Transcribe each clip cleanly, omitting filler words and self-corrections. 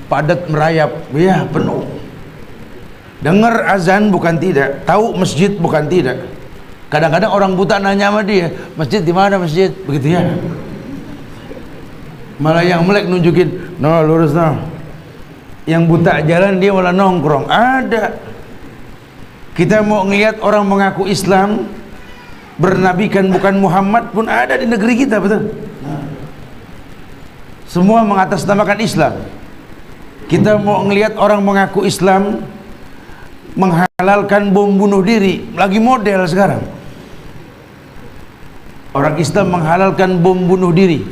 Padat merayap, ya penuh. Dengar azan bukan tidak, tahu masjid bukan tidak. Kadang-kadang orang buta nanya sama dia, masjid di mana masjid? Begitu ya. Malah yang melek nunjukin, no lurus no. Yang buta jalan dia malah nongkrong. Ada. Kita mau ngelihat orang mengaku Islam, bernabikan bukan Muhammad pun ada di negeri kita, betul? Semua mengatasnamakan Islam. Kita mau ngelihat orang mengaku Islam, menghalalkan bom bunuh diri, lagi model sekarang. Orang Islam menghalalkan bom bunuh diri,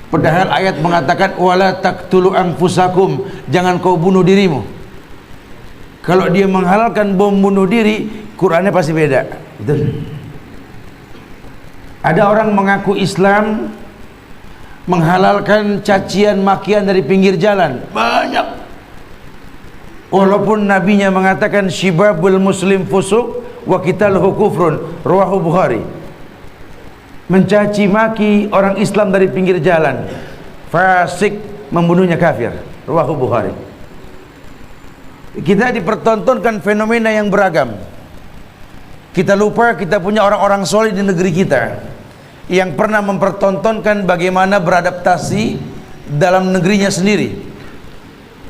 padahal ayat mengatakan wala taqtulu anfusakum, jangan kau bunuh dirimu. Kalau dia menghalalkan bom bunuh diri, Qurannya pasti beda. Betul. Ada orang mengaku Islam menghalalkan cacian makian dari pinggir jalan, banyak. Walaupun nabinya mengatakan syibabul muslim fusuk wa qitaluhu kufrun, rawahu Bukhari. Mencaci maki orang Islam dari pinggir jalan, fasik, membunuhnya kafir, rawahu Bukhari. Kita dipertontonkan fenomena yang beragam. Kita lupa kita punya orang-orang soleh di negeri kita yang pernah mempertontonkan bagaimana beradaptasi dalam negerinya sendiri.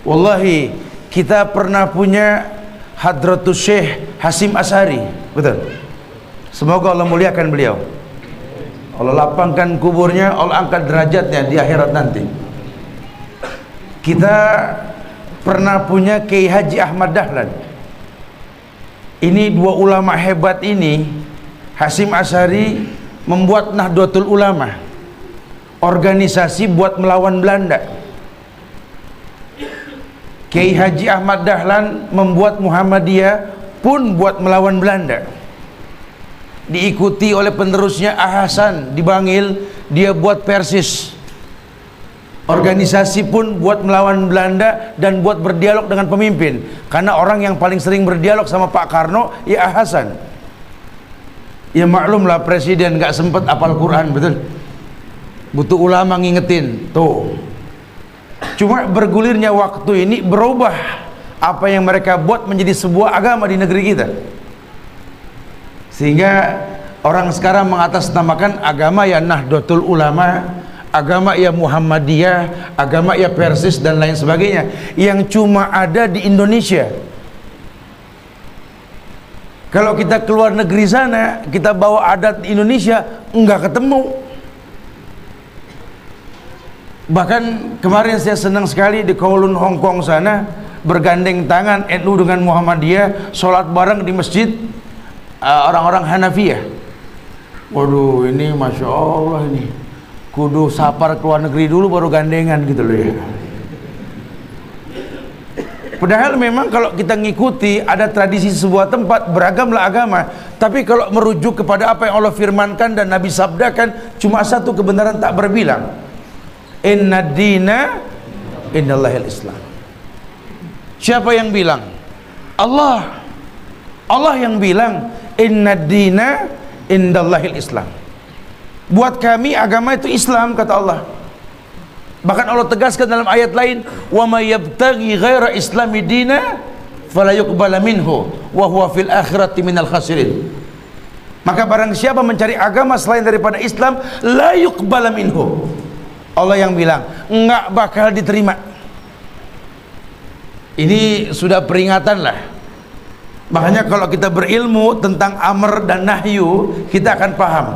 Wallahi, kita pernah punya Hadratus Syekh Hasyim Asy'ari, betul. Semoga Allah muliakan beliau, Allah lapangkan kuburnya, Allah angkat derajatnya di akhirat nanti. Kita pernah punya Kiai Haji Ahmad Dahlan. Ini dua ulama hebat ini. Hasyim Asy'ari membuat Nahdlatul Ulama, organisasi buat melawan Belanda. Kiai Haji Ahmad Dahlan membuat Muhammadiyah pun buat melawan Belanda. Diikuti oleh penerusnya Hasan di Bangil, dia buat Persis. Organisasi pun buat melawan Belanda dan buat berdialog dengan pemimpin. Karena orang yang paling sering berdialog sama Pak Karno ya Hasan. Ya maklumlah presiden gak sempet apal Quran, betul. Butuh ulama ngingetin. Tuh. Cuma bergulirnya waktu ini berubah apa yang mereka buat menjadi sebuah agama di negeri kita. Sehingga orang sekarang mengatasnamakan agama ya Nahdlatul Ulama, agama ya Muhammadiyah, agama ya Persis dan lain sebagainya, yang cuma ada di Indonesia. Kalau kita keluar negeri sana, kita bawa adat Indonesia, enggak ketemu. Bahkan kemarin saya senang sekali di Kowloon Hong Kong sana, bergandeng tangan NU dengan Muhammadiyah, sholat bareng di masjid orang-orang Hanafiyah. Waduh, ini Masya Allah ini kudu sapar keluar negeri dulu baru gandengan gitu loh ya. Padahal memang kalau kita ngikuti ada tradisi sebuah tempat, beragamlah agama. Tapi kalau merujuk kepada apa yang Allah firmankan dan Nabi sabdakan, cuma satu kebenaran tak berbilang. Inna dina innallahil Islam. Siapa yang bilang? Allah. Allah yang bilang inna dina indallahil Islam. Buat kami agama itu Islam, kata Allah. Bahkan Allah tegaskan dalam ayat lain, wa may yabtaghi ghaira islami dina fala yuqbala minhu wa huwa fil akhirati minal khasirin. Maka barang siapa mencari agama selain daripada Islam, la yuqbala minhu. Allah yang bilang enggak bakal diterima. Ini sudah peringatan lah. Makanya kalau kita berilmu tentang amr dan nahyu, kita akan paham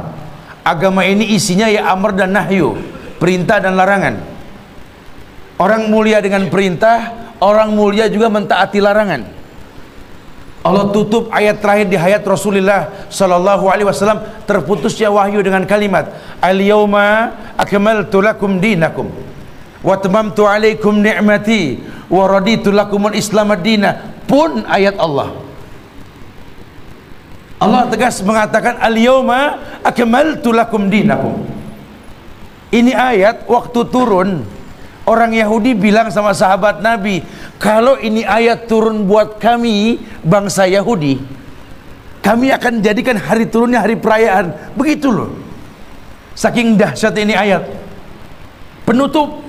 agama ini isinya ya amr dan nahyu, perintah dan larangan. Orang mulia dengan perintah, orang mulia juga mentaati larangan. Allah tutup ayat terakhir di hayat Rasulullah sallallahu alaihi wasallam, terputusnya wahyu dengan kalimat al-yauma akmaltu lakum dinakum wa tamamtu alaikum ni'mati wa raditu lakumul islam ad-dina, pun ayat Allah. Allah tegas mengatakan al-yauma akmaltu lakum dinakum. Ini ayat waktu turun, orang Yahudi bilang sama sahabat Nabi, kalau ini ayat turun buat kami bangsa Yahudi, kami akan jadikan hari turunnya hari perayaan. Begitu loh, saking dahsyat ini ayat. Penutup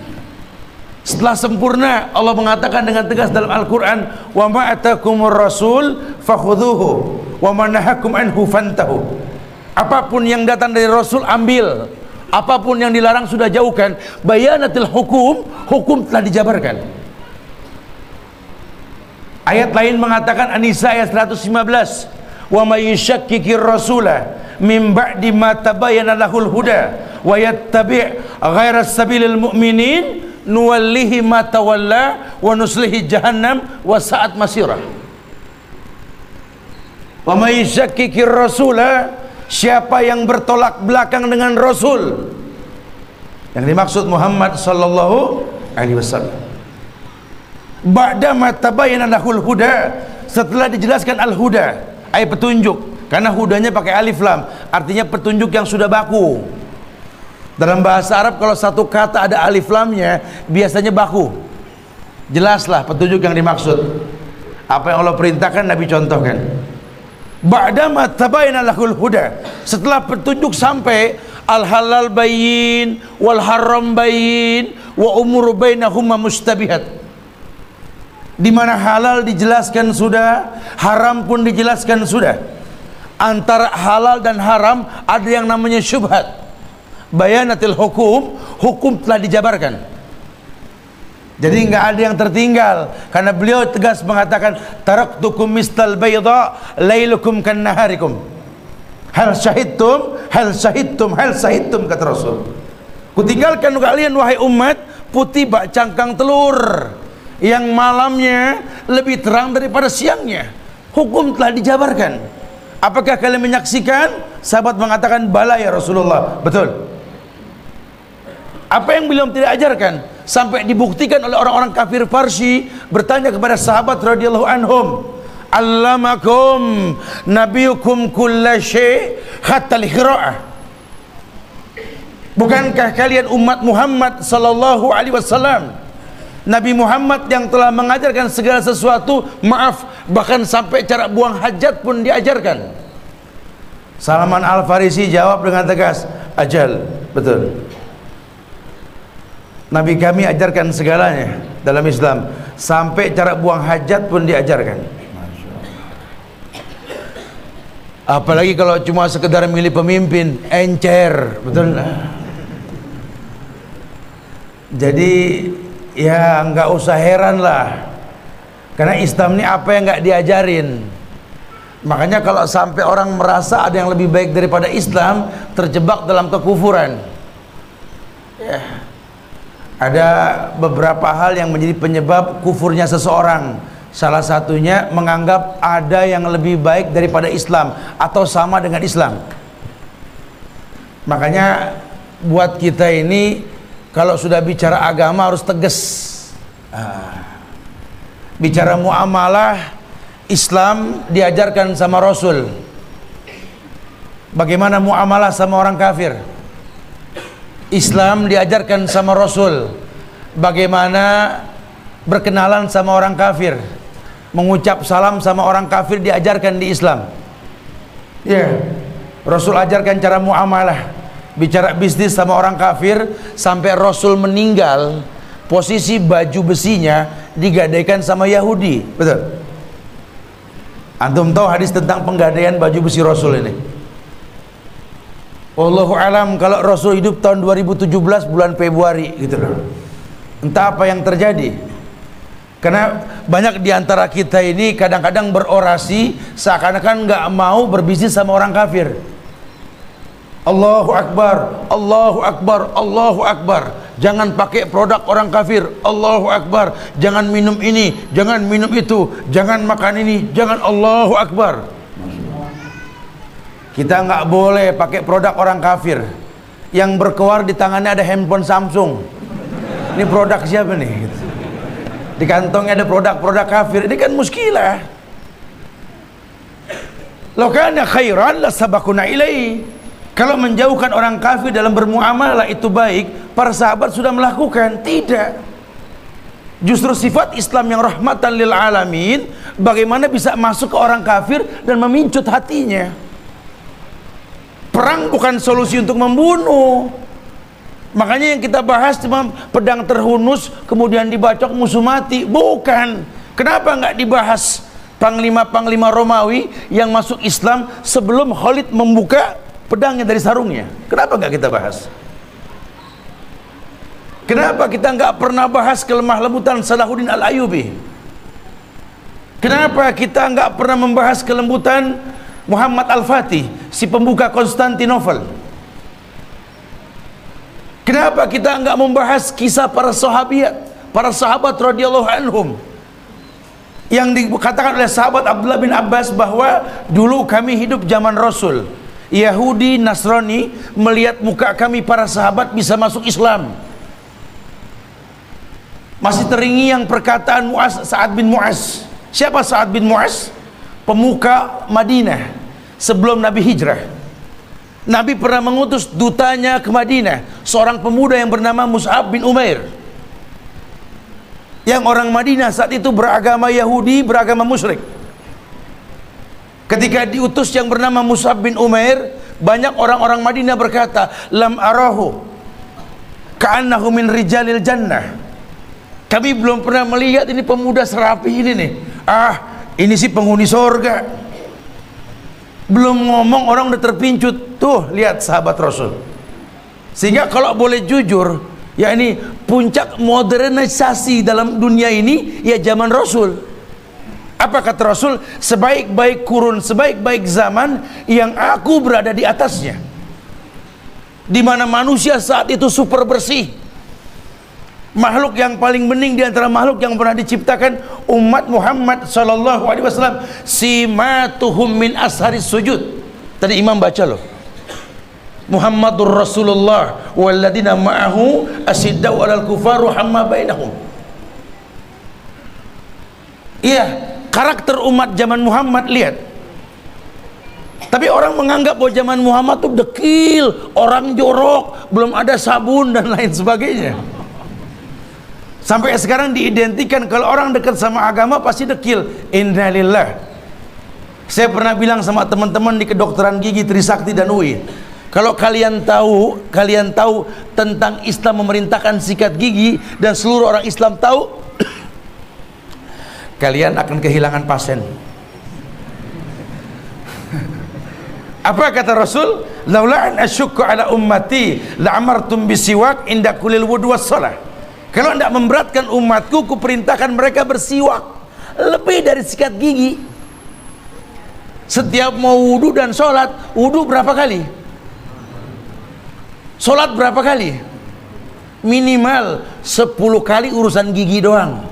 Setelah sempurna, Allah mengatakan dengan tegas dalam Al-Quran, wa ma atakumur rasul fakhudhuhu wa ma nahakum anhu fantahu. Apapun yang datang dari Rasul ambil, apapun yang dilarang sudah jauhkan. Bayanatil hukum, hukum telah dijabarkan. Ayat lain mengatakan, An-Nisa ayat 115, wa may yushakkikir rasula min ba'di ma tabayyana lahul huda wa yattabi' ghaira sabilil mu'minin nuwallihi ma tawalla wa nuslihi jahannam wa sa'at masirah. Wa may yushakkikir rasula, siapa yang bertolak belakang dengan Rasul, yang dimaksud Muhammad sallallahu alaihi wasallam, ba'da ma tabayyana lahul huda, setelah dijelaskan al-huda, ayat petunjuk, karena hudanya pakai alif lam, artinya petunjuk yang sudah baku. Dalam bahasa Arab kalau satu kata ada alif lamnya biasanya baku. Jelaslah petunjuk yang dimaksud. Apa yang Allah perintahkan, Nabi contohkan. Ba'da ma tabayyana lahul huda, setelah petunjuk sampai, al halal bayyin wal haram bayyin wa umur bainahuma mustabihat, di mana halal dijelaskan sudah, haram pun dijelaskan sudah. Antara halal dan haram ada yang namanya syubhat. Bayanatil hukum, hukum telah dijabarkan. Jadi nggak ada yang tertinggal, karena beliau tegas mengatakan, taraktukum mistal bayda lailukum kan naharikum, hal syahidtum hal syahidtum hal syahidtum, kata Rasul. Kutinggalkan kalian wahai umat putih bak cangkang telur, yang malamnya lebih terang daripada siangnya. Hukum telah dijabarkan. Apakah kalian menyaksikan? Sahabat mengatakan, bala ya Rasulullah. Betul. Apa yang beliau tidak ajarkan, sampai dibuktikan oleh orang-orang kafir Parsi bertanya kepada sahabat radhiyallahu anhum, allamakum nabiyukum kulla syai' hatta al-qira'ah. Bukankah kalian umat Muhammad sallallahu alaihi wasallam, Nabi Muhammad yang telah mengajarkan segala sesuatu, maaf, bahkan sampai cara buang hajat pun diajarkan. Salman Al-Farisi jawab dengan tegas, ajal, betul. Nabi kami ajarkan segalanya dalam Islam, sampai cara buang hajat pun diajarkan. Apalagi kalau cuma sekedar milih pemimpin, encer, betul. Jadi ya nggak usah heran lah, karena Islam ini apa yang nggak diajarin. Makanya kalau sampai orang merasa ada yang lebih baik daripada Islam, terjebak dalam kekufuran. Ya. Ada beberapa hal yang menjadi penyebab kufurnya seseorang. Salah satunya menganggap ada yang lebih baik daripada Islam atau sama dengan Islam. Makanya buat kita ini kalau sudah bicara agama harus tegas. Bicara muamalah, Islam diajarkan sama Rasul. Bagaimana muamalah sama orang kafir, Islam diajarkan sama Rasul. Bagaimana berkenalan sama orang kafir, mengucap salam sama orang kafir diajarkan di Islam. Ya, Rasul ajarkan cara muamalah, bicara bisnis sama orang kafir, sampai Rasul meninggal posisi baju besinya digadaikan sama Yahudi. Betul. Antum tahu hadis tentang penggadaian baju besi Rasul ini? Wallahu alam, kalau Rasul hidup tahun 2017 bulan Februari gitu loh. Entah apa yang terjadi. Karena banyak diantara kita ini kadang-kadang berorasi seakan-akan nggak mau berbisnis sama orang kafir. Allahu Akbar, Allahu Akbar, Allahu Akbar. Jangan pakai produk orang kafir. Allahu Akbar. Jangan minum ini, jangan minum itu, jangan makan ini, jangan. Allahu Akbar. Kita nggak boleh pakai produk orang kafir. Yang berkeluar di tangannya ada handphone Samsung. Ini produk siapa nih? Di kantongnya ada produk-produk kafir. Ini kan muskilah. Law kana khairan lasabaquna ilaihi. Kalau menjauhkan orang kafir dalam bermuamalah itu baik, para sahabat sudah melakukan. Tidak. Justru sifat Islam yang rahmatan lil alamin, bagaimana bisa masuk ke orang kafir dan memincut hatinya. Perang bukan solusi untuk membunuh. Makanya yang kita bahas cuma pedang terhunus kemudian dibacok musuh mati, bukan. Kenapa nggak dibahas panglima-panglima Romawi yang masuk Islam sebelum Khalid membuka pedangnya dari sarungnya? Kenapa nggak kita bahas? Kenapa kita nggak pernah bahas kelemah lembutan Salahuddin Al-Ayyubi? Kenapa kita nggak pernah membahas kelembutan Muhammad Al-Fatih, si pembuka Konstantinopel? Kenapa kita nggak membahas kisah para sahabat radhiyallahu anhum, yang dikatakan oleh sahabat Abdullah bin Abbas bahwa dulu kami hidup zaman Rasul, Yahudi Nasrani melihat muka kami para sahabat bisa masuk Islam. Masih teringat perkataan Sa'ad bin Mu'az. Siapa Sa'ad bin Mu'az? Pemuka Madinah sebelum Nabi hijrah. Nabi pernah mengutus dutanya ke Madinah, seorang pemuda yang bernama Mus'ab bin Umair, yang orang Madinah saat itu beragama Yahudi, beragama musyrik. Ketika diutus yang bernama Mus'ab bin Umair, banyak orang-orang Madinah berkata, lam arahu ka'annahu min rijalil jannah. Kami belum pernah melihat ini pemuda serapi ini nih. Ini sih penghuni sorga. Belum ngomong orang udah terpincut. Tuh lihat sahabat Rasul. Sehingga kalau boleh jujur, ya ini puncak modernisasi dalam dunia ini ya zaman Rasul. Apa kata Rasul? Sebaik-baik kurun, sebaik-baik zaman yang aku berada di atasnya, di mana manusia saat itu super bersih. Makhluk yang paling bening di antara makhluk yang pernah diciptakan, umat Muhammad sallallahu alaihi wasallam, simatuhum min asharis sujud. Tadi imam baca loh, Muhammadur Rasulullah walladzina ma'ahu asyiddau 'alal kufar rahamma bainahum. Iya, karakter umat zaman Muhammad, lihat. Tapi orang menganggap bahwa zaman Muhammad tuh dekil, orang jorok, belum ada sabun dan lain sebagainya. Sampai sekarang diidentikan kalau orang dekat sama agama pasti dekil. Innalillah. Saya pernah bilang sama teman-teman di kedokteran gigi Trisakti dan UI, kalau kalian tahu tentang Islam memerintahkan sikat gigi dan seluruh orang Islam tahu, kalian akan kehilangan pasien. Apa kata Rasul? Laula an asyukku ala ummati la'amartum bisiwak inda kulil wudu was shalah. Kalau tidak memberatkan umatku, kuperintahkan mereka bersiwak lebih dari sikat gigi. Setiap mau wudu dan sholat, wudu berapa kali? Sholat berapa kali? Minimal 10 kali urusan gigi doang.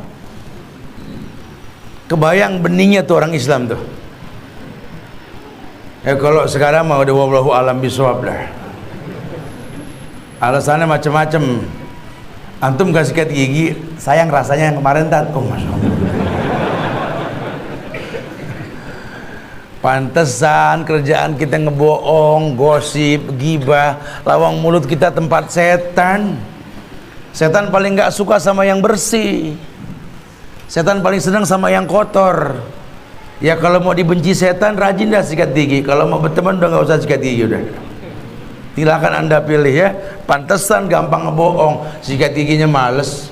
Kebayang beningnya tuh orang Islam tuh. Kalau sekarang mau udah wallahu alam bisawab lah. Alasannya macam-macam. Antum gak sikat gigi, sayang rasanya yang kemarin tat. Oh masya Allah. Pantesan kerjaan kita ngebohong, gosip, gibah, lawang mulut kita tempat setan. Setan paling gak suka sama yang bersih. Setan paling senang sama yang kotor. Ya kalau mau dibenci setan, rajin dah sikat gigi. Kalau mau berteman udah gak usah sikat gigi udah. Silakan anda pilih ya. Pantesan gampang ngebohong, sikat giginya males.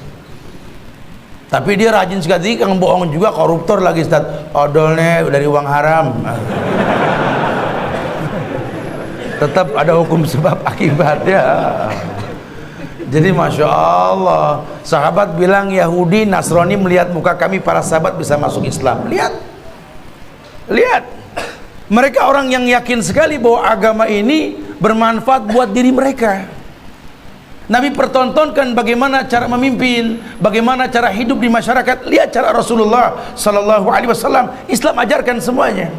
Tapi dia rajin sikat gigi, ngebohong juga, koruptor lagi Ustaz. Odolnya dari uang haram. Tetap ada hukum sebab akibat ya. Jadi masya Allah, sahabat bilang Yahudi Nasrani melihat muka kami para sahabat bisa masuk Islam. Lihat, mereka orang yang yakin sekali bahwa agama ini bermanfaat buat diri mereka. Nabi pertontonkan bagaimana cara memimpin, bagaimana cara hidup di masyarakat. Lihat cara Rasulullah sallallahu alaihi wasallam. Islam ajarkan semuanya.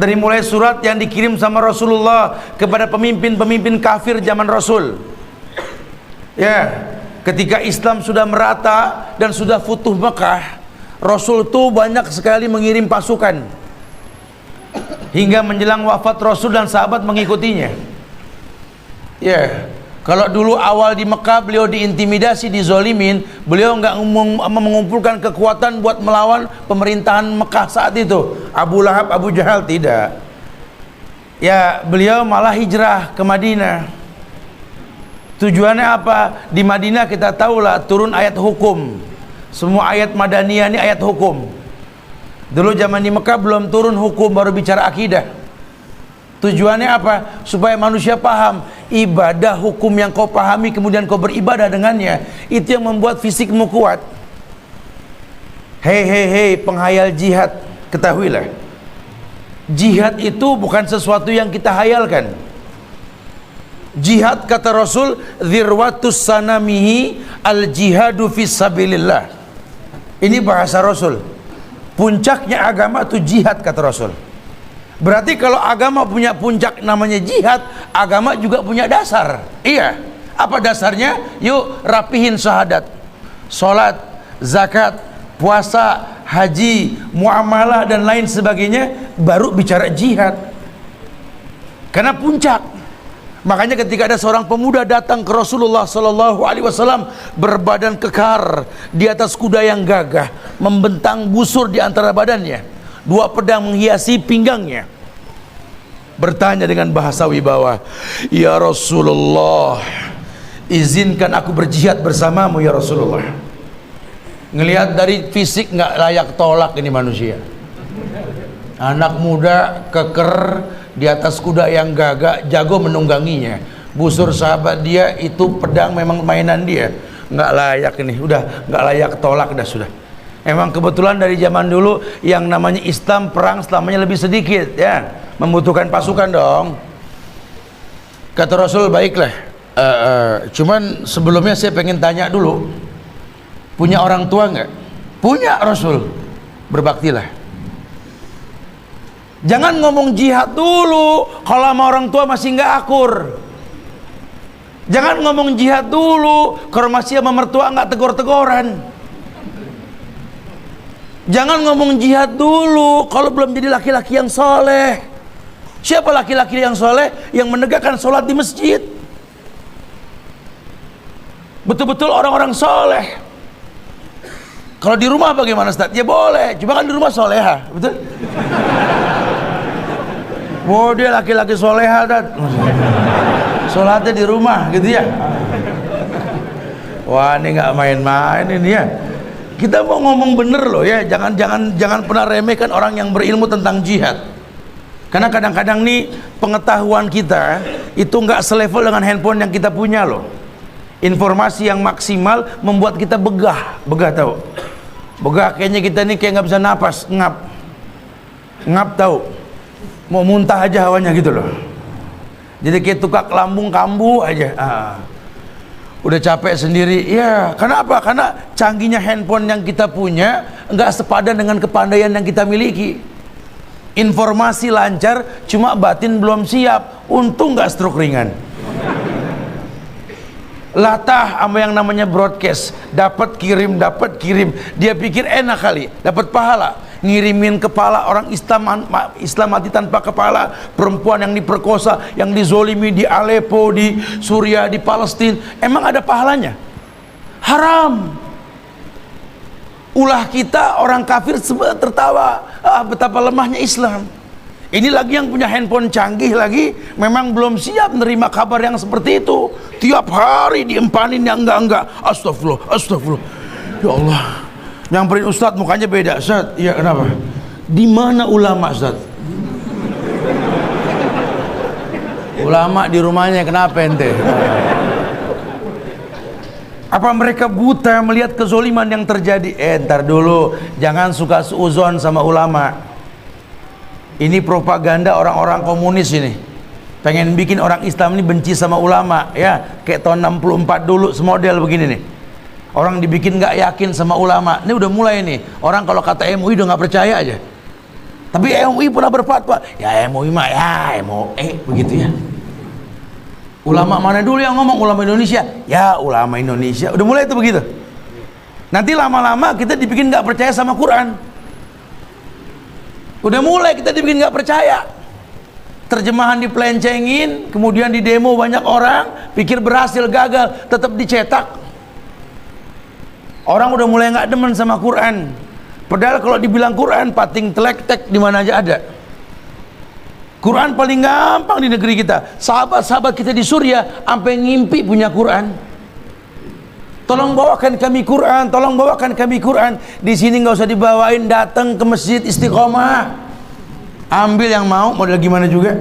Dari mulai surat yang dikirim sama Rasulullah kepada pemimpin-pemimpin kafir zaman Rasul. Ya, ketika Islam sudah merata dan sudah futuh Mekah, Rasul itu banyak sekali mengirim pasukan. Hingga menjelang wafat Rasul dan sahabat mengikutinya. Ya, kalau dulu awal di Mekah beliau diintimidasi, dizolimin, beliau nggak mengumpulkan kekuatan buat melawan pemerintahan Mekah saat itu. Abu Lahab, Abu Jahal, tidak. Ya, beliau malah hijrah ke Madinah. Tujuannya apa? Di Madinah kita tahulah turun ayat hukum. Semua ayat Madaniyah ini ayat hukum. Dulu zaman di Mekah belum turun hukum, baru bicara akidah. Tujuannya apa? Supaya manusia paham ibadah hukum yang kau pahami kemudian kau beribadah dengannya, itu yang membuat fisikmu kuat. Hei penghayal jihad, ketahuilah, jihad itu bukan sesuatu yang kita hayalkan. Jihad kata Rasul, dzirwatus sanamihi al jihadu fisabilillah. Ini bahasa Rasul. Puncaknya agama itu jihad kata Rasul. Berarti kalau agama punya puncak namanya jihad, agama juga punya dasar. Iya. Apa dasarnya? Yuk rapihin syahadat, salat, zakat, puasa, haji, muamalah dan lain sebagainya, baru bicara jihad. Karena puncak. Makanya ketika ada seorang pemuda datang ke Rasulullah SAW berbadan kekar di atas kuda yang gagah, membentang busur di antara badannya, 2 pedang menghiasi pinggangnya, bertanya dengan bahasa wibawa, "Ya Rasulullah, izinkan aku berjihad bersamamu ya Rasulullah." Ngelihat dari fisik nggak layak tolak ini manusia. Anak muda keker di atas kuda yang gagah, jago menungganginya. Busur sahabat dia itu pedang memang mainan dia. Nggak layak ini, udah nggak layak tolak dah sudah. Emang kebetulan dari zaman dulu yang namanya Islam perang selamanya lebih sedikit ya, membutuhkan pasukan dong. Kata Rasul, baiklah. Cuman sebelumnya saya pengen tanya dulu, punya orang tua nggak? Punya Rasul. Berbaktilah. Jangan ngomong jihad dulu kalau sama orang tua masih nggak akur. Jangan ngomong jihad dulu kalau masih sama mertua nggak tegor-tegoran. Jangan ngomong jihad dulu kalau belum jadi laki-laki yang soleh. Siapa laki-laki yang soleh? Yang menegakkan sholat di masjid. Betul-betul orang-orang soleh. Kalau di rumah bagaimana Ustaz? Ya boleh, cuma kan di rumah soleha, betul? Oh dia laki-laki soleha, Ustaz. Sholatnya di rumah gitu ya. Wah ini nggak main-main ini ya. Kita mau ngomong bener loh ya, jangan pernah remehkan orang yang berilmu tentang jihad. Karena kadang-kadang nih pengetahuan kita itu nggak selevel dengan handphone yang kita punya loh. Informasi yang maksimal membuat kita begah tahu. Begah kayaknya kita nih kayak nggak bisa napas, ngap tahu. Mau muntah aja hawanya gitu loh. Jadi kayak tukak lambung kambuh aja. Udah capek sendiri. Ya, kenapa? Karena canggihnya handphone yang kita punya nggak sepadan dengan kepandaian yang kita miliki. Informasi lancar, cuma batin belum siap. Untung nggak stroke ringan. Latah sama yang namanya broadcast, dapat kirim, dia pikir enak kali, dapat pahala. Ngirimin kepala orang Islam mati tanpa kepala, perempuan yang diperkosa, yang dizolimi di Aleppo, di Suriah, di Palestina, emang ada pahalanya? Haram. Ulah kita orang kafir tertawa, betapa lemahnya Islam. Ini lagi yang punya handphone canggih lagi memang belum siap menerima kabar yang seperti itu. Tiap hari diempanin yang enggak. Astagfirullah. Ya Allah. Nyamperin Ustadz mukanya beda. Ustadz, iya kenapa? Di mana ulama Ustadz? Ulama di rumahnya, kenapa ente? Apa mereka buta melihat kezoliman yang terjadi? Ntar dulu, jangan suka suuzon sama ulama. Ini propaganda orang-orang komunis ini. Pengen bikin orang Islam ini benci sama ulama, ya. Kayak tahun 64 dulu semodel begini nih. Orang dibikin nggak yakin sama ulama. Ini udah mulai nih. Orang kalau kata MUI udah nggak percaya aja. Tapi MUI pernah berfatwa. Ya MUI mah ya MUI begitu ya. Ulama mana dulu yang ngomong? Ulama Indonesia. Ya ulama Indonesia. Udah mulai itu begitu. Nanti lama-lama kita dibikin nggak percaya sama Quran. Udah mulai kita dibikin nggak percaya. Terjemahan dipelencengin, kemudian di demo banyak orang, pikir berhasil, gagal, tetap dicetak. Orang udah mulai nggak demen sama Quran. Padahal kalau dibilang Quran, pating telek tek di mana aja ada. Quran paling gampang di negeri kita. Sahabat-sahabat kita di Suriah sampai ngimpi punya Quran. Tolong bawakan kami Quran, tolong bawakan kami Quran. Di sini nggak usah dibawain, datang ke masjid Istiqomah. Ambil yang mau gimana juga.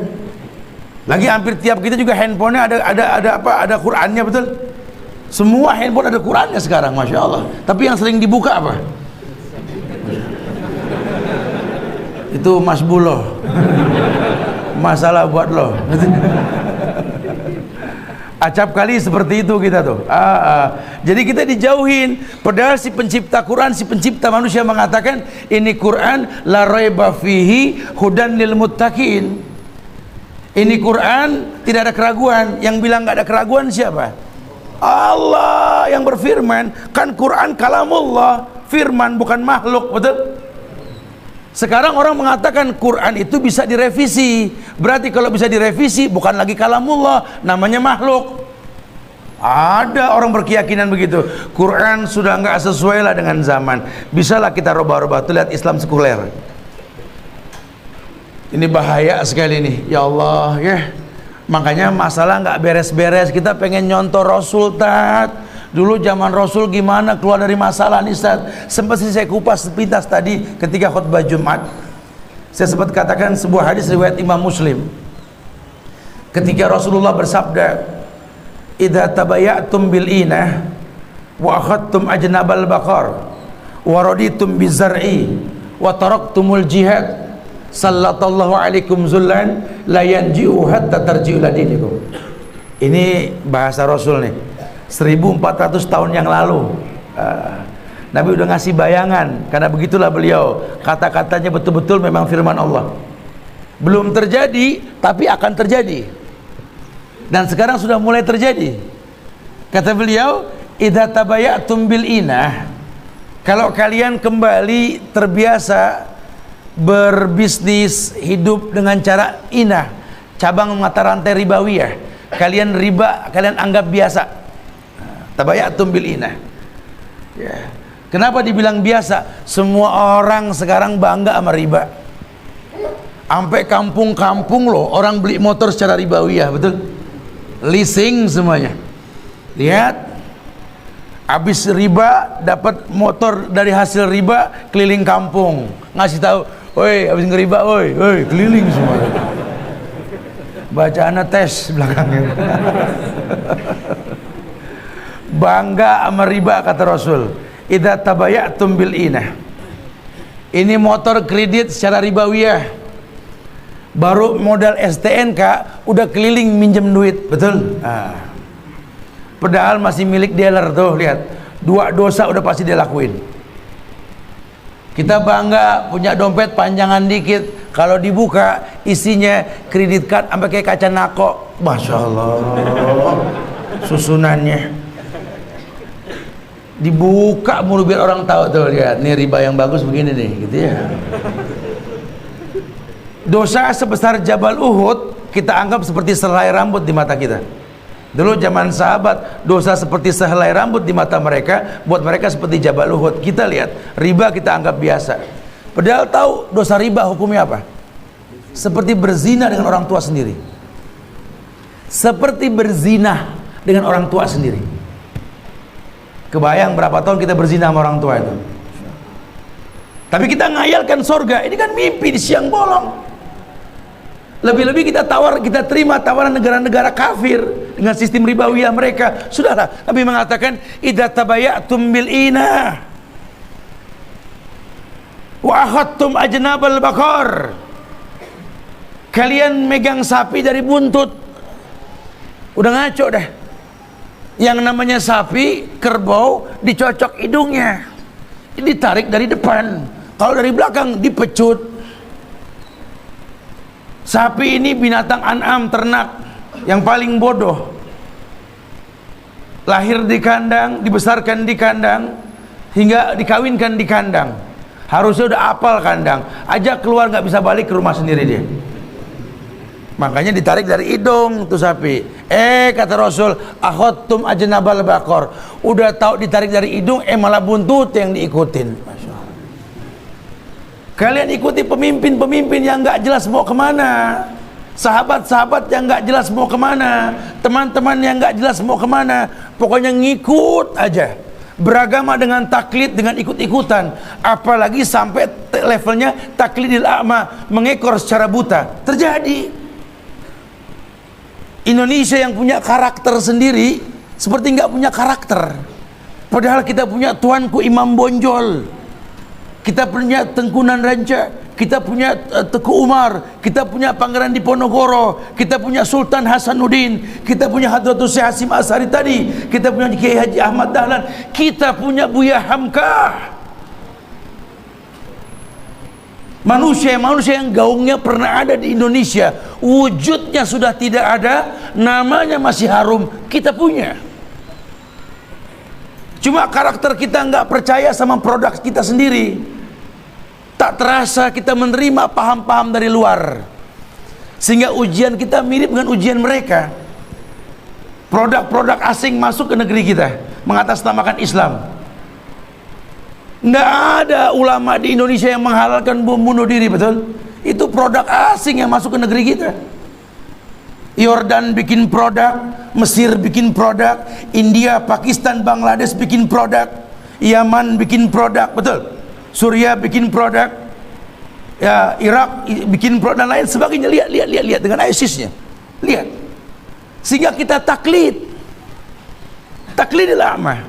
Lagi hampir tiap kita juga handphonenya ada Qurannya, betul? Semua handphone ada Qurannya sekarang, masya Allah. Tapi yang sering dibuka apa? Itu Mas Bulo. Masalah buat lo. Acap kali seperti itu kita tuh. Jadi kita dijauhin. Padahal si pencipta Quran, si pencipta manusia mengatakan ini Quran la raiba fihi hudan lil muttaqin. Ini Quran tidak ada keraguan. Yang bilang nggak ada keraguan siapa? Allah yang berfirman. Kan Quran kalamullah, firman bukan makhluk, betul? Sekarang orang mengatakan Quran itu bisa direvisi. Berarti kalau bisa direvisi bukan lagi kalamullah, namanya makhluk. Ada orang berkeyakinan begitu. Quran sudah nggak sesuai lah dengan zaman. Bisalah kita robah-robah. Tuh lihat Islam sekuler. Ini bahaya sekali nih. Ya Allah ya. Makanya masalah nggak beres-beres. Kita pengen nyontoh Rasul tat. Dulu zaman Rasul gimana keluar dari masalah nih Ustaz. Sempat saya kupas sepintas tadi ketika khutbah Jumat. Saya sempat katakan sebuah hadis riwayat Imam Muslim. Ketika Rasulullah bersabda, "Idza tabayatum bil inah wa akhadtum ajnabal baqar wa raditum bizar'i wa taraktumul jihad sallallahu alaikum zullan la yanji'u hatta tarji'u ladinikum." Ini bahasa Rasul nih. 1400 tahun yang lalu Nabi udah ngasih bayangan, karena begitulah beliau, kata-katanya betul-betul memang firman Allah. Belum terjadi tapi akan terjadi, dan sekarang sudah mulai terjadi. Kata beliau, idza tabayatum bil inah, kalau kalian kembali terbiasa berbisnis, hidup dengan cara inah, cabang mata rantai ribawiyah, kalian riba kalian anggap biasa. Tabayatum bil inah ya. Kenapa dibilang biasa? Semua orang sekarang bangga sama riba. Sampai kampung-kampung loh orang beli motor secara ribawiyah, betul? Leasing semuanya. Lihat, habis riba dapat motor dari hasil riba, keliling kampung ngasih tahu, woi habis ngeriba, woi keliling semua. Bacaannya tes belakangnya. Bangga sama riba, kata Rasul. Idza tabayatum bil inah. Ini motor kredit secara ribawiyah. Baru modal STNK udah keliling minjem duit, betul? Padahal masih milik dealer tuh, lihat. 2 dosa udah pasti dia lakuin. Kita bangga punya dompet panjangan dikit, kalau dibuka isinya kredit card sampai kayak kaca nako. Masya Allah. Susunannya dibuka mulu biar orang tahu tuh, lihat nih riba yang bagus begini nih, gitu ya. Dosa sebesar Jabal Uhud kita anggap seperti sehelai rambut di mata kita. Dulu zaman sahabat dosa seperti sehelai rambut di mata mereka, buat mereka seperti Jabal Uhud. Kita lihat riba kita anggap biasa, padahal tahu dosa riba hukumnya apa? Seperti berzina dengan orang tua sendiri. Seperti berzina dengan orang tua sendiri. Kebayang berapa tahun kita berzina sama orang tua itu. Tapi kita ngayalkan sorga. Ini kan mimpi di siang bolong. Lebih-lebih kita terima tawaran negara-negara kafir dengan sistem ribawiyah mereka. Sudahlah, Nabi mengatakan idza tabayatum bil inah wa akhadtum ajnabal baqar. Kalian megang sapi dari buntut. Udah ngaco dah. Yang namanya sapi, kerbau, dicocok hidungnya, ditarik dari depan. Kalau dari belakang dipecut. Sapi ini binatang an'am, ternak yang paling bodoh. Lahir di kandang, dibesarkan di kandang, hingga dikawinkan di kandang. Harusnya udah apal kandang, ajak keluar nggak bisa balik ke rumah sendiri dia. Makanya ditarik dari hidung tuh sapi. Kata Rasul, akhadtum ajnabal baqar. Udah tahu ditarik dari hidung, malah buntut yang diikutin. Masya Allah. Kalian ikuti pemimpin-pemimpin yang nggak jelas mau kemana. sahabat-sahabat yang nggak jelas mau kemana, teman-teman yang nggak jelas mau kemana, pokoknya ngikut aja, beragama dengan taklid, dengan ikut-ikutan, apalagi sampai levelnya taklidil a'ma, mengekor secara buta. Terjadi. Indonesia yang punya karakter sendiri seperti nggak punya karakter, padahal kita punya tuanku Imam Bonjol, kita punya Tengku Nanranca, kita punya Teku Umar, kita punya Pangeran Diponegoro, kita punya Sultan Hasanuddin, kita punya Hadratus Syekh Hasyim Asy'ari tadi, kita punya Kiai Haji Ahmad Dahlan, kita punya Buya Hamka. Manusia yang gaungnya pernah ada di Indonesia, wujudnya sudah tidak ada, namanya masih harum, kita punya. Cuma karakter kita nggak percaya sama produk kita sendiri. Tak terasa kita menerima paham-paham dari luar, sehingga ujian kita mirip dengan ujian mereka. Produk-produk asing masuk ke negeri kita mengatasnamakan Islam. Nggak ada ulama di Indonesia yang menghalalkan bom bunuh diri, betul? Itu produk asing yang masuk ke negeri kita. Yordan bikin produk, Mesir bikin produk, India, Pakistan, Bangladesh bikin produk, Yaman bikin produk, betul? Suriah bikin produk, ya Irak bikin produk dan lain sebagainya. Lihat dengan ISIS-nya. Lihat. Sehingga kita taklidil a'ma.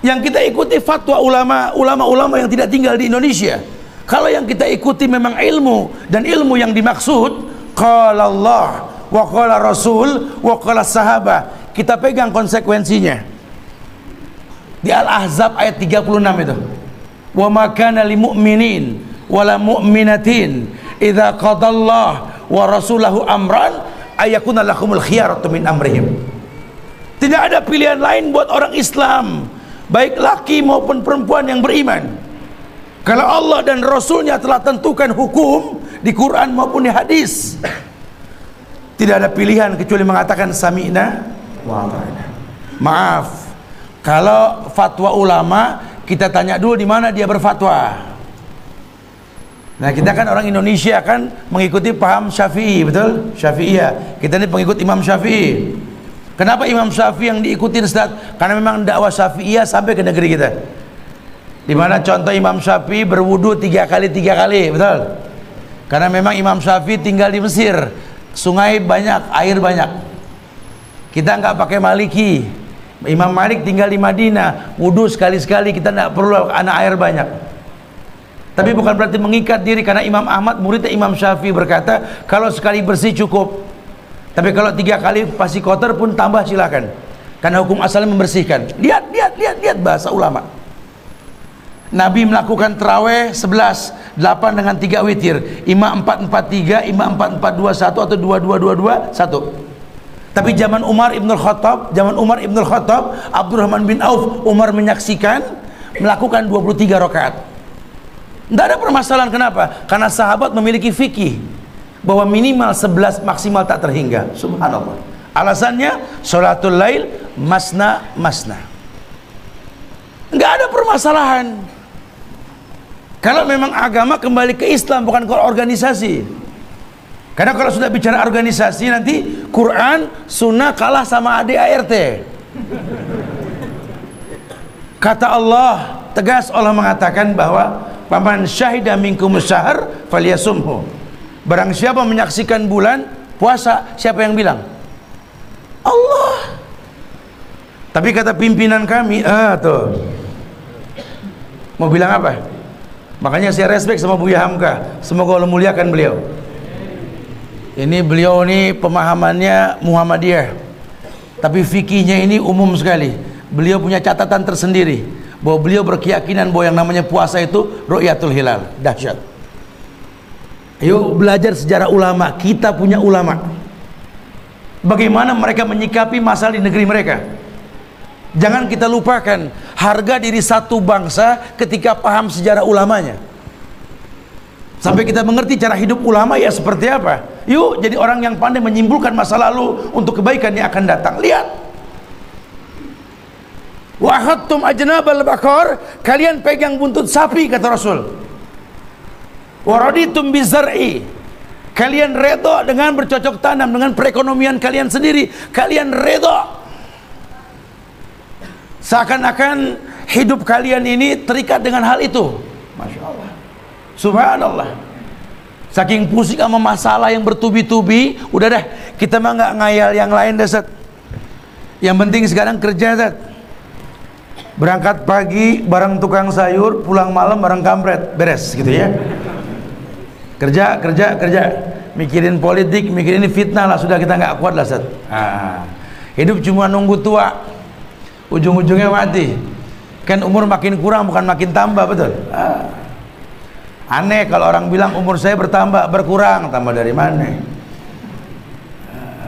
Yang kita ikuti fatwa ulama-ulama yang tidak tinggal di Indonesia. Kalau yang kita ikuti memang ilmu, dan ilmu yang dimaksud qala Allah wa qala Rasul wa qala sahabah, kita pegang konsekuensinya. Di Al-Ahzab ayat 36 itu. Wa ma kana lil mu'minin wala mu'minatin idza qadallahu wa rasulahu amran ayakuna lahumul khiyaratu min amrihim. Tidak ada pilihan lain buat orang Islam, baik laki maupun perempuan yang beriman. Kalau Allah dan Rasulnya telah tentukan hukum di Quran maupun di hadis, tidak ada pilihan kecuali mengatakan sami'na wa ata'na. Maaf, kalau fatwa ulama kita tanya dulu di mana dia berfatwa. Nah, kita kan orang Indonesia kan mengikuti paham Syafi'i, betul? Syafi'iyah. Kita ini pengikut Imam Syafi'i. Kenapa Imam Syafi'i yang diikutin, Ustaz? Karena memang dakwah Syafi'iyah sampai ke negeri kita. Di mana contoh Imam Syafi'i berwudu 3 kali, betul? Karena memang Imam Syafi'i tinggal di Mesir, sungai banyak, air banyak. Kita nggak pakai Maliki. Imam Malik tinggal di Madinah, wudu sekali-sekali, kita tidak perlu anak air banyak. Tapi bukan berarti mengikat diri, karena Imam Ahmad muridnya Imam Syafi'i berkata kalau sekali bersih cukup, tapi kalau 3 kali pasti kotor pun tambah silakan, karena hukum asalnya membersihkan. Lihat bahasa ulama. Nabi melakukan taraweh 11, 8 dengan 3 witir, imam 4-4-3, imam 4-4-2-1 atau 2-2-2-2-1. Tapi zaman Umar Ibn Khattab, Abdurrahman bin Auf, Umar menyaksikan melakukan 23 rakaat. Tidak ada permasalahan. Kenapa? Karena sahabat memiliki fikih bahwa minimal 11, maksimal tak terhingga. Subhanallah. Alasannya sholatul lail masna. Nggak ada permasalahan. Kalau memang agama kembali ke Islam, bukan ke organisasi. Karena kalau sudah bicara organisasi, nanti Quran, Sunnah kalah sama ADART. Kata Allah, tegas Allah mengatakan bahwa paman syahida minkum syahr falyasumhu. Barang siapa menyaksikan bulan, puasa. Siapa yang bilang? Allah. Tapi kata pimpinan kami, tuh. Mau bilang apa? Makanya saya respect sama Buya Hamka. Semoga Allah muliakan beliau. Ini beliau ini pemahamannya Muhammadiyah, tapi fikihnya ini umum sekali. Beliau punya catatan tersendiri bahwa beliau berkeyakinan bahwa yang namanya puasa itu ru'yatul hilal. Dahsyat. Ayo belajar sejarah ulama. Kita punya ulama, bagaimana mereka menyikapi masalah di negeri mereka. Jangan kita lupakan harga diri satu bangsa ketika paham sejarah ulamanya, sampai kita mengerti cara hidup ulama ya seperti apa. Yuk jadi orang yang pandai menyimpulkan masa lalu untuk kebaikan yang akan datang. Lihat, wa akhadtum ajnabal bakar, kalian pegang buntut sapi, kata Rasul. Wa raditum bizar'i, Kalian redha dengan bercocok tanam dengan perekonomian kalian sendiri. Kalian redha. Seakan-akan hidup kalian ini terikat dengan hal itu. Masya Allah, subhanallah. Saking pusing sama masalah yang bertubi-tubi, udah deh, kita mah nggak ngayal yang lain dah, Zat. Yang penting sekarang kerja, Zat. Berangkat pagi bareng tukang sayur, pulang malam bareng kampret, beres gitu ya. Kerja, kerja, kerja. Mikirin politik, mikirin ini fitnah lah, sudah kita nggak kuat lah, Zat. Hidup cuma nunggu tua, ujung-ujungnya mati. Kan umur makin kurang bukan makin tambah, betul? Aneh kalau orang bilang umur saya bertambah, berkurang, tambah dari mana?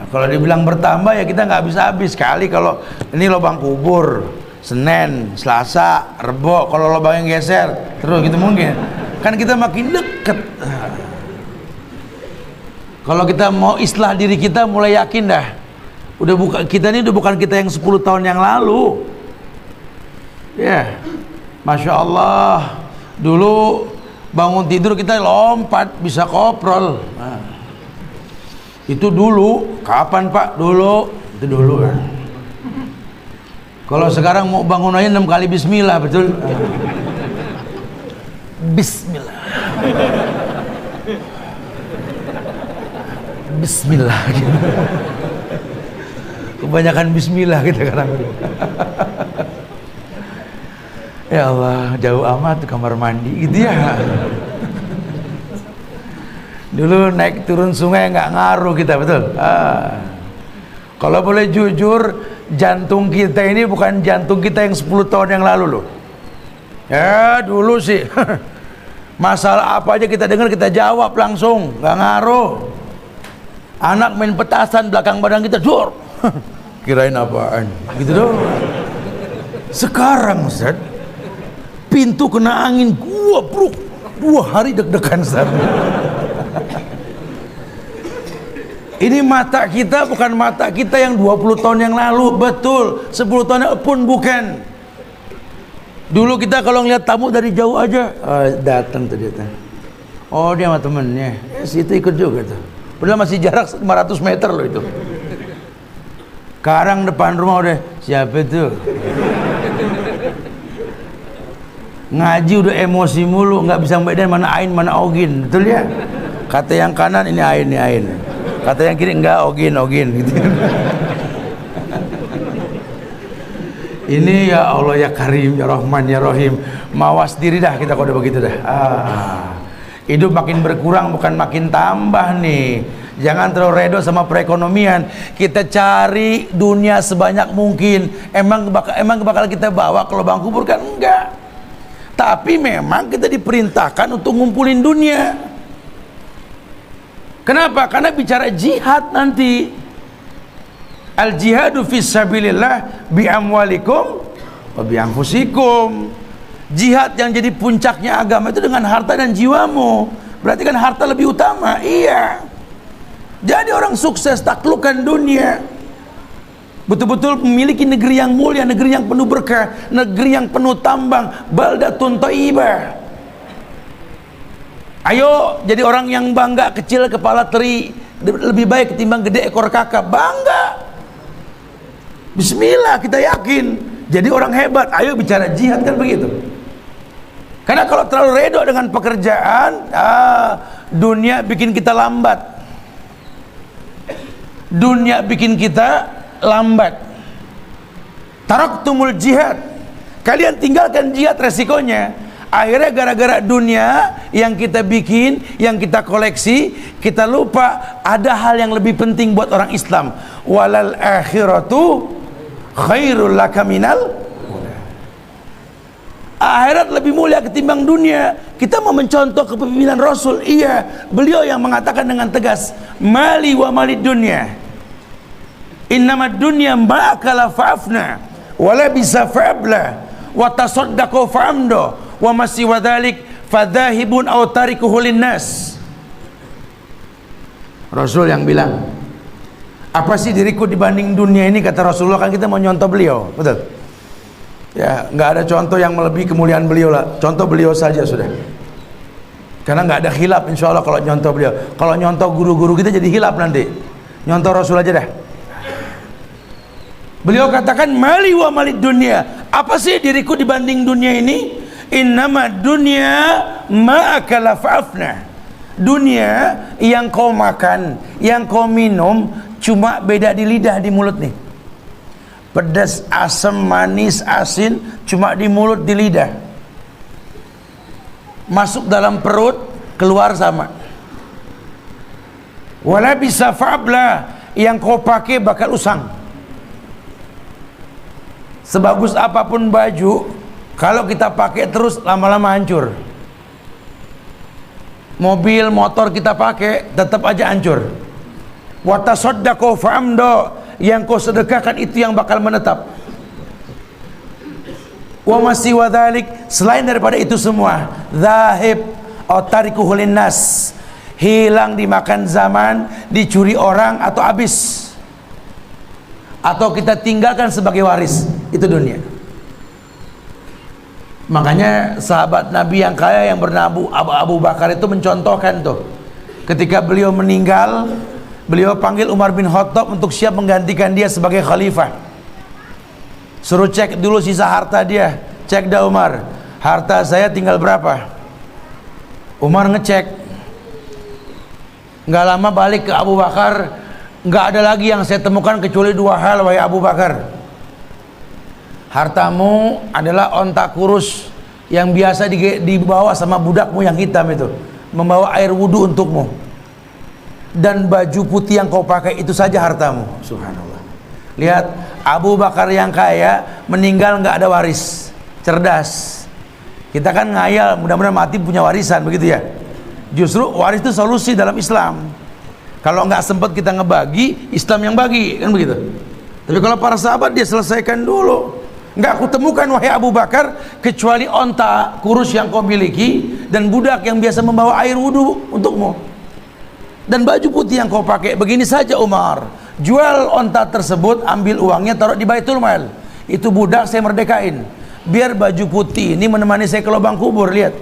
Kalau dibilang bertambah ya kita nggak habis-habis. Kali kalau ini lubang kubur, Senin, Selasa, Rebo, kalau lubangnya geser terus gitu mungkin. Kan kita makin deket. Kalau kita mau islah diri kita, mulai yakin dah. Kita ini udah bukan kita yang 10 tahun yang lalu. Ya, Masya Allah. Dulu bangun tidur kita lompat bisa koprol. Itu dulu. Kapan Pak? Dulu. Itu dulu ya. Kalau sekarang mau bangun aja 6 kali bismillah, betul? Bismillah. Bismillah. Kebanyakan bismillah kita kadang. Ya Allah, jauh amat kamar mandi gitu ya. Dulu naik turun sungai nggak ngaruh kita, betul? Kalau boleh jujur, jantung kita ini bukan jantung kita yang 10 tahun yang lalu loh. Ya dulu sih masalah apa aja kita dengar kita jawab langsung, nggak ngaruh. Anak main petasan belakang badan kita, jor. Kirain apaan gitu doang. Sekarang Ustaz, pintu kena angin, gua bruk 2 hari deg-degan Ustaz. Ini mata kita bukan mata kita yang 20 tahun yang lalu, betul. 10 tahun pun bukan. Dulu kita kalau ngeliat tamu dari jauh aja, datang tuh dia. Oh dia sama temennya, situ ikut juga tuh. Padahal masih jarak 500 meter loh itu. Sekarang depan rumah udah, siapa itu? Ngaji udah emosi mulu, nggak bisa membedain mana ain mana ogin, betul ya? Kata yang kanan ini ain, ini ain. Kata yang kiri enggak, ogin gitu. Ini ya Allah ya Karim ya Rahman ya Rahim, mawas diri dah kita kalau udah begitu dah. Hidup makin berkurang bukan makin tambah nih. Jangan terlalu redo sama perekonomian. Kita cari dunia sebanyak mungkin. Emang bakal kita bawa ke lubang kubur kan? Enggak. Tapi memang kita diperintahkan untuk ngumpulin dunia. Kenapa? Karena bicara jihad nanti. Al jihadu fisabilillah bi amwalikum wa bi anfusikum. Jihad yang jadi puncaknya agama itu dengan harta dan jiwamu. Berarti kan harta lebih utama. Iya. Jadi orang sukses taklukkan dunia, betul-betul memiliki negeri yang mulia, negeri yang penuh berkah, negeri yang penuh tambang, baldatun thayyibah. Ayo jadi orang yang bangga, kecil kepala teri lebih baik ketimbang gede ekor kakap. Bangga. Bismillah, kita yakin jadi orang hebat. Ayo bicara jihad kan begitu. Karena kalau terlalu redo dengan pekerjaan, dunia bikin kita lambat. Dunia bikin kita lambat. Taraktumul jihad, kalian tinggalkan jihad, resikonya akhirnya gara-gara dunia yang kita bikin, yang kita koleksi, kita lupa ada hal yang lebih penting buat orang Islam. Walal akhiratu khairul laka minal, akhirat lebih mulia ketimbang dunia. Kita mau mencontoh kepemimpinan Rasul. Iya, beliau yang mengatakan dengan tegas, mali wa malid dunya, innamad dunya ma'akala fa'afna wala bisa fa'abla wa tasaddaqu fa'amdo wa masih wadhalik fadhahibun aw tarikuhu linnas. Rasul yang bilang, apa sih diriku dibanding dunia ini, kata Rasulullah. Kan kita mau nyontoh beliau, betul ya, nggak ada contoh yang melebihi kemuliaan beliau lah, contoh beliau saja sudah. Karena nggak ada khilaf insya Allah kalau nyontoh beliau. Kalau nyontoh guru-guru kita jadi khilaf nanti. Nyontoh Rasul aja dah. Beliau katakan mali wa malid dunia. Apa sih diriku dibanding dunia ini? Innama dunya ma'akala fa'afna. Dunia yang kau makan, yang kau minum, cuma beda di lidah, di mulut nih. Pedas, asam, manis, asin, cuma di mulut, di lidah. Masuk dalam perut, keluar sama. Wala bisa fa'abla, yang kau pakai bakal usang. Sebagus apapun baju, kalau kita pakai terus lama-lama hancur. Mobil, motor kita pakai tetap aja hancur. Wa tasaddaqu fa'amdo, yang kau sedekahkan itu yang bakal menetap. Wa masih wadhalik, selain daripada itu semua, zahib atariku linnas, hilang dimakan zaman, dicuri orang atau habis, atau kita tinggalkan sebagai waris. Itu dunia. Makanya sahabat Nabi yang kaya yang bernama Abu Bakar itu mencontohkan tuh, ketika beliau meninggal, beliau panggil Umar bin Khattab untuk siap menggantikan dia sebagai khalifah. Suruh cek dulu sisa harta dia. Cek dah Umar, harta saya tinggal berapa? Umar ngecek. Nggak lama balik ke Abu Bakar, nggak ada lagi yang saya temukan kecuali dua hal, wahai Abu Bakar. Hartamu adalah onta kurus yang biasa dibawa sama budakmu yang hitam itu, membawa air wudhu untukmu, dan baju putih yang kau pakai, itu saja hartamu. Subhanallah. Lihat, Abu Bakar yang kaya meninggal nggak ada waris. Cerdas. Kita kan ngayal mudah-mudahan mati punya warisan, begitu ya. Justru waris itu solusi dalam Islam. Kalau nggak sempat kita ngebagi, Islam yang bagi, kan begitu. Tapi kalau para sahabat dia selesaikan dulu. Nggak aku temukan wahai Abu Bakar kecuali onta kurus yang kau miliki dan budak yang biasa membawa air wudhu untukmu, dan baju putih yang kau pakai. Begini saja Umar, jual onta tersebut, ambil uangnya, taruh di Baitul Mal. Itu budak saya merdekain, biar baju putih ini menemani saya ke lubang kubur. Lihat,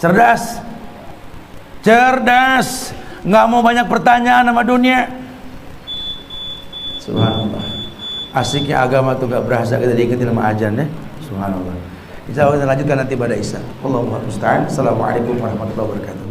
cerdas, cerdas, nggak mau banyak pertanyaan sama dunia. Subhanallah. Asiknya agama tuh gak berasa kita diikuti sama ajan ya. Subhanallah. Insya Allah kita lanjutkan nanti pada Isya. Allahumma musta'an. Assalamualaikum warahmatullahi wabarakatuh.